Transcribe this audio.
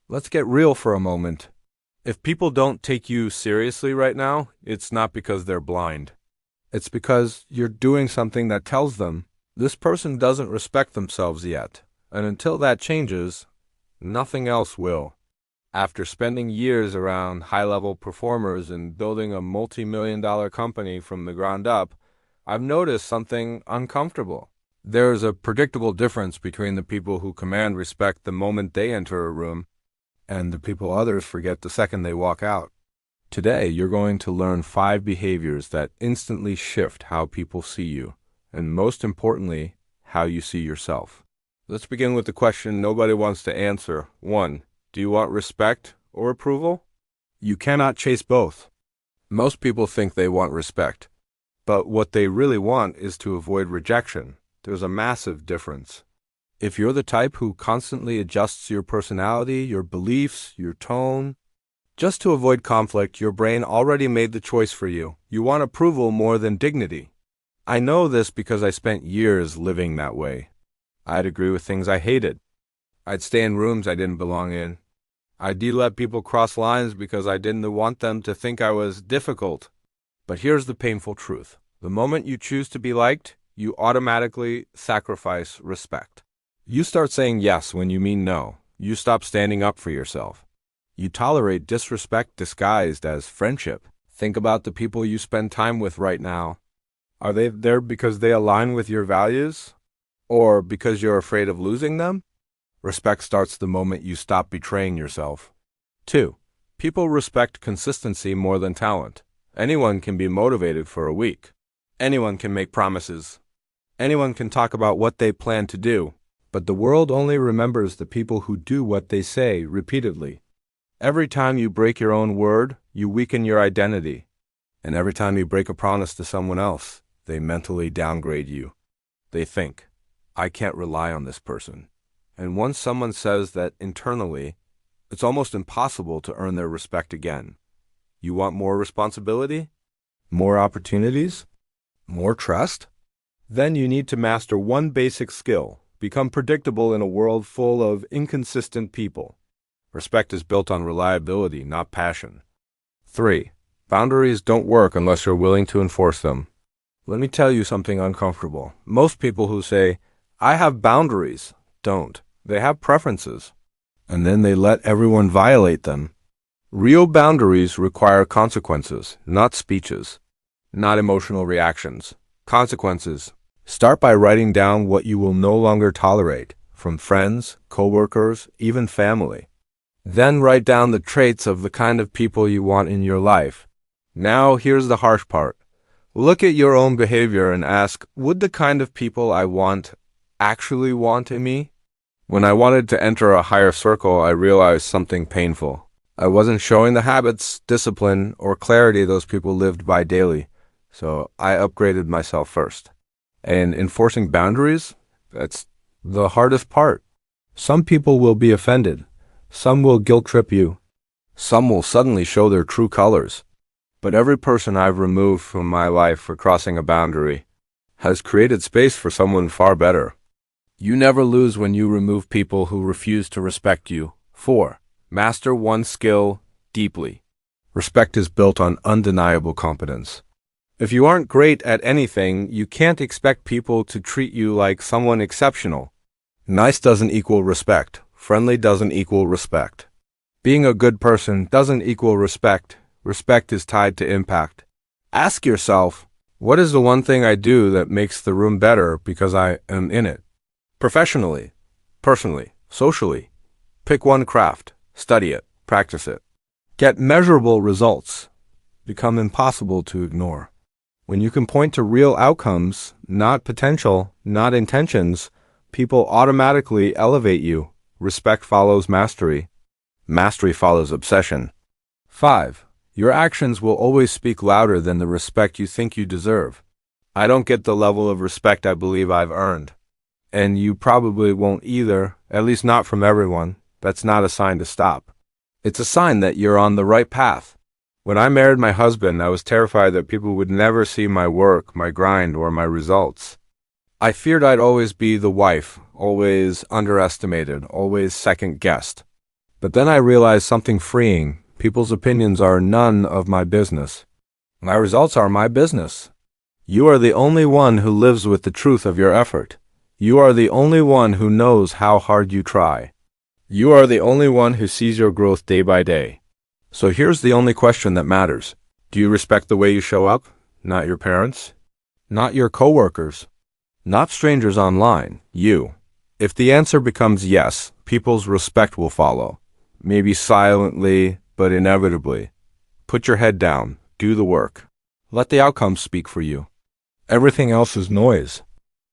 Let's get real for a moment. If people don't take you seriously right now, it's not because they're blind. It's because you're doing something that tells them this person doesn't respect themselves yet. And until that changes, nothing else will. After spending years around high-level performers and building a multi-million-dollar company from the ground up, I've noticed something uncomfortable. There's a predictable difference between the people who command respect the moment they enter a room and the people others forget the second they walk out. Today, you're going to learn 5 behaviors that instantly shift how people see you, and most importantly, how you see yourself. Let's begin with the question nobody wants to answer. 1. Do you want respect or approval? You cannot chase both. Most people think they want respect, but what they really want is to avoid rejection. There's a massive difference. If you're the type who constantly adjusts your personality, your beliefs, your tone, just to avoid conflict, your brain already made the choice for you. You want approval more than dignity. I know this because I spent years living that way. I'd agree with things I hated. I'd stay in rooms I didn't belong in. I'd let people cross lines because I didn't want them to think I was difficult. But here's the painful truth. The moment you choose to be liked, you automatically sacrifice respect. You start saying yes when you mean no. You stop standing up for yourself. You tolerate disrespect disguised as friendship. Think about the people you spend time with right now. Are they there because they align with your values? Or because you're afraid of losing them? Respect starts the moment you stop betraying yourself. 2. People respect consistency more than talent. Anyone can be motivated for a week. Anyone can make promises. Anyone can talk about what they plan to do. But the world only remembers the people who do what they say repeatedly. Every time you break your own word, you weaken your identity. And every time you break a promise to someone else, they mentally downgrade you. They think, I can't rely on this person. And once someone says that internally, it's almost impossible to earn their respect again. You want more responsibility? More opportunities? More trust? Then you need to master one basic skill. Become predictable in a world full of inconsistent people. Respect is built on reliability, not passion. 3. Boundaries don't work unless you're willing to enforce them. Let me tell you something uncomfortable. Most people who say, I have boundaries, don't. They have preferences. And then they let everyone violate them. Real boundaries require consequences, not speeches, not emotional reactions. Consequences. Start by writing down what you will no longer tolerate, from friends, coworkers, even family. Then write down the traits of the kind of people you want in your life. Now here's the harsh part. Look at your own behavior and ask, would the kind of people I want actually want in me? When I wanted to enter a higher circle, I realized something painful. I wasn't showing the habits, discipline, or clarity those people lived by daily, so I upgraded myself first. And enforcing boundaries, that's the hardest part. Some people will be offended. Some will guilt trip you. Some will suddenly show their true colors. But every person I've removed from my life for crossing a boundary has created space for someone far better. You never lose when you remove people who refuse to respect you. 4. Master one skill deeply. Respect is built on undeniable competence. If you aren't great at anything, you can't expect people to treat you like someone exceptional. Nice doesn't equal respect. Friendly doesn't equal respect. Being a good person doesn't equal respect. Respect is tied to impact. Ask yourself, what is the one thing I do that makes the room better because I am in it? Professionally, personally, socially. Pick one craft, study it, practice it. Get measurable results. Become impossible to ignore. When you can point to real outcomes, not potential, not intentions, people automatically elevate you. Respect follows mastery. Mastery follows obsession. 5. Your actions will always speak louder than the respect you think you deserve. I don't get the level of respect I believe I've earned. And you probably won't either, at least not from everyone. That's not a sign to stop. It's a sign that you're on the right path. When I married my husband, I was terrified that people would never see my work, my grind, or my results. I feared I'd always be the wife, always underestimated, always second-guessed. But then I realized something freeing. People's opinions are none of my business. My results are my business. You are the only one who lives with the truth of your effort. You are the only one who knows how hard you try. You are the only one who sees your growth day by day. So here's the only question that matters. Do you respect the way you show up? Not your parents, not your coworkers, not strangers online, you. If the answer becomes yes, people's respect will follow. Maybe silently, but inevitably. Put your head down, do the work. Let the outcomes speak for you. Everything else is noise.